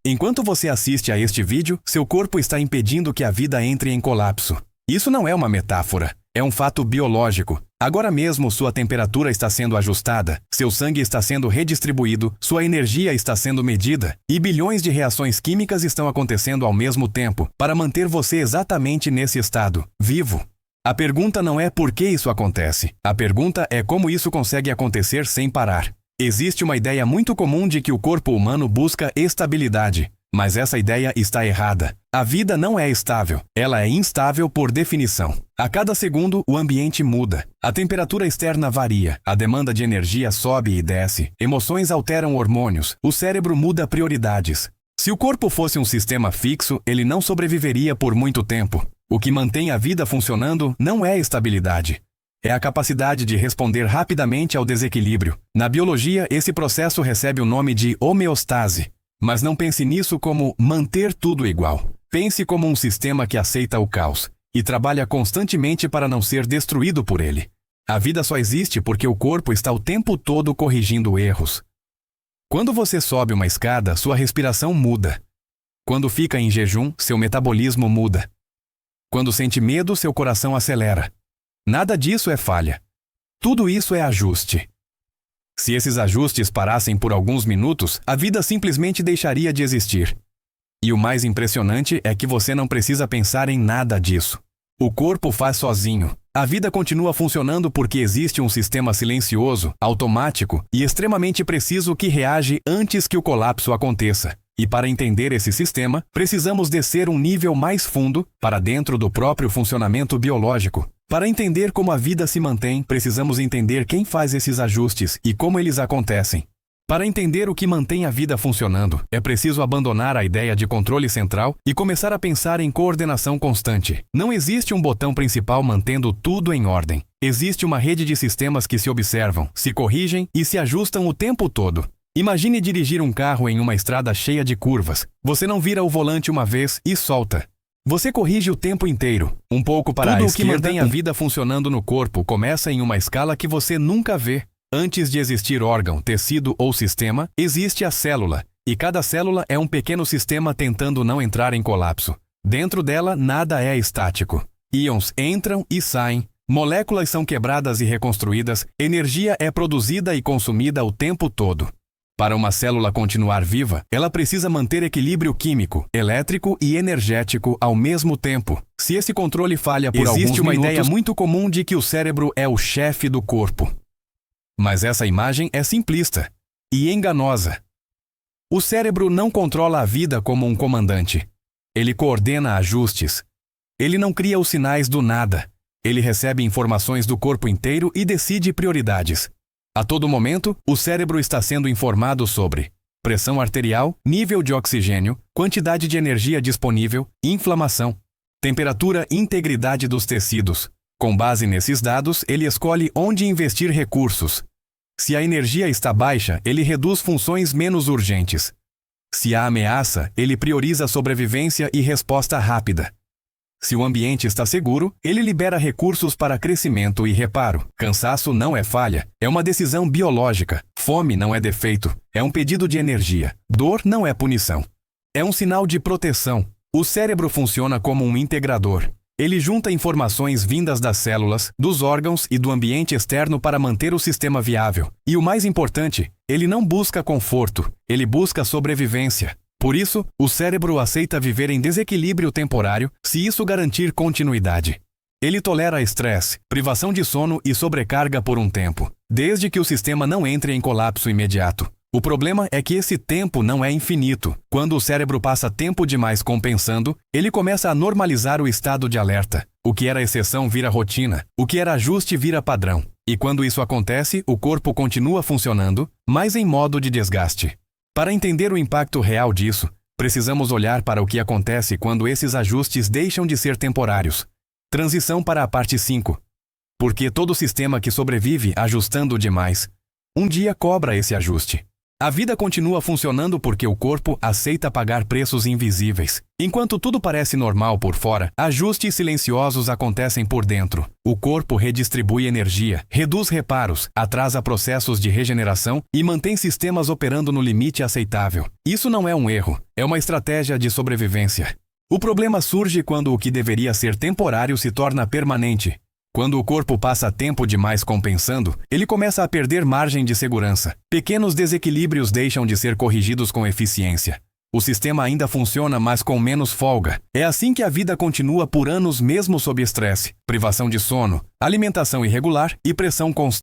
Enquanto você assiste a este vídeo, seu corpo está impedindo que a vida entre em colapso. Isso não é uma metáfora, é um fato biológico. Agora mesmo sua temperatura está sendo ajustada, seu sangue está sendo redistribuído, sua energia está sendo medida, e bilhões de reações químicas estão acontecendo ao mesmo tempo para manter você exatamente nesse estado, vivo. A pergunta não é por que isso acontece, a pergunta é como isso consegue acontecer sem parar. Existe uma ideia muito comum de que o corpo humano busca estabilidade, mas essa ideia está errada. A vida não é estável, ela é instável por definição. A cada segundo, o ambiente muda. A temperatura externa varia, a demanda de energia sobe e desce, emoções alteram hormônios, o cérebro muda prioridades. Se o corpo fosse um sistema fixo, ele não sobreviveria por muito tempo. O que mantém a vida funcionando não é estabilidade. É a capacidade de responder rapidamente ao desequilíbrio. Na biologia, esse processo recebe o nome de homeostase. Mas não pense nisso como manter tudo igual. Pense como um sistema que aceita o caos e trabalha constantemente para não ser destruído por ele. A vida só existe porque o corpo está o tempo todo corrigindo erros. Quando você sobe uma escada, sua respiração muda. Quando fica em jejum, seu metabolismo muda. Quando sente medo, seu coração acelera. Nada disso é falha. Tudo isso é ajuste. Se esses ajustes parassem por alguns minutos, a vida simplesmente deixaria de existir. E o mais impressionante é que você não precisa pensar em nada disso. O corpo faz sozinho. A vida continua funcionando porque existe um sistema silencioso, automático e extremamente preciso que reage antes que o colapso aconteça. E para entender esse sistema, precisamos descer um nível mais fundo, para dentro do próprio funcionamento biológico. Para entender como a vida se mantém, precisamos entender quem faz esses ajustes e como eles acontecem. Para entender o que mantém a vida funcionando, é preciso abandonar a ideia de controle central e começar a pensar em coordenação constante. Não existe um botão principal mantendo tudo em ordem. Existe uma rede de sistemas que se observam, se corrigem e se ajustam o tempo todo. Imagine dirigir um carro em uma estrada cheia de curvas. Você não vira o volante uma vez e solta. Você corrige o tempo inteiro, um pouco para a esquerda. Tudo o que mantém a vida funcionando no corpo começa em uma escala que você nunca vê. Antes de existir órgão, tecido ou sistema, existe a célula, e cada célula é um pequeno sistema tentando não entrar em colapso. Dentro dela, nada é estático. Íons entram e saem, moléculas são quebradas e reconstruídas, energia é produzida e consumida o tempo todo. Para uma célula continuar viva, ela precisa manter equilíbrio químico, elétrico e energético ao mesmo tempo. Se esse controle falha por alguns minutos, existe uma ideia muito comum de que o cérebro é o chefe do corpo. Mas essa imagem é simplista e enganosa. O cérebro não controla a vida como um comandante. Ele coordena ajustes. Ele não cria os sinais do nada. Ele recebe informações do corpo inteiro e decide prioridades. A todo momento, o cérebro está sendo informado sobre pressão arterial, nível de oxigênio, quantidade de energia disponível, inflamação, temperatura e integridade dos tecidos. Com base nesses dados, ele escolhe onde investir recursos. Se a energia está baixa, ele reduz funções menos urgentes. Se há ameaça, ele prioriza sobrevivência e resposta rápida. Se o ambiente está seguro, ele libera recursos para crescimento e reparo. Cansaço não é falha, é uma decisão biológica. Fome não é defeito, é um pedido de energia. Dor não é punição. É um sinal de proteção. O cérebro funciona como um integrador. Ele junta informações vindas das células, dos órgãos e do ambiente externo para manter o sistema viável. E o mais importante, ele não busca conforto, ele busca sobrevivência. Por isso, o cérebro aceita viver em desequilíbrio temporário se isso garantir continuidade. Ele tolera estresse, privação de sono e sobrecarga por um tempo, desde que o sistema não entre em colapso imediato. O problema é que esse tempo não é infinito. Quando o cérebro passa tempo demais compensando, ele começa a normalizar o estado de alerta. O que era exceção vira rotina, o que era ajuste vira padrão. E quando isso acontece, o corpo continua funcionando, mas em modo de desgaste. Para entender o impacto real disso, precisamos olhar para o que acontece quando esses ajustes deixam de ser temporários. Transição para a parte 5. Porque todo sistema que sobrevive ajustando demais, um dia cobra esse ajuste. A vida continua funcionando porque o corpo aceita pagar preços invisíveis. Enquanto tudo parece normal por fora, ajustes silenciosos acontecem por dentro. O corpo redistribui energia, reduz reparos, atrasa processos de regeneração e mantém sistemas operando no limite aceitável. Isso não é um erro, é uma estratégia de sobrevivência. O problema surge quando o que deveria ser temporário se torna permanente. Quando o corpo passa tempo demais compensando, ele começa a perder margem de segurança. Pequenos desequilíbrios deixam de ser corrigidos com eficiência. O sistema ainda funciona, mas com menos folga. É assim que a vida continua por anos mesmo sob estresse, privação de sono, alimentação irregular e pressão constante.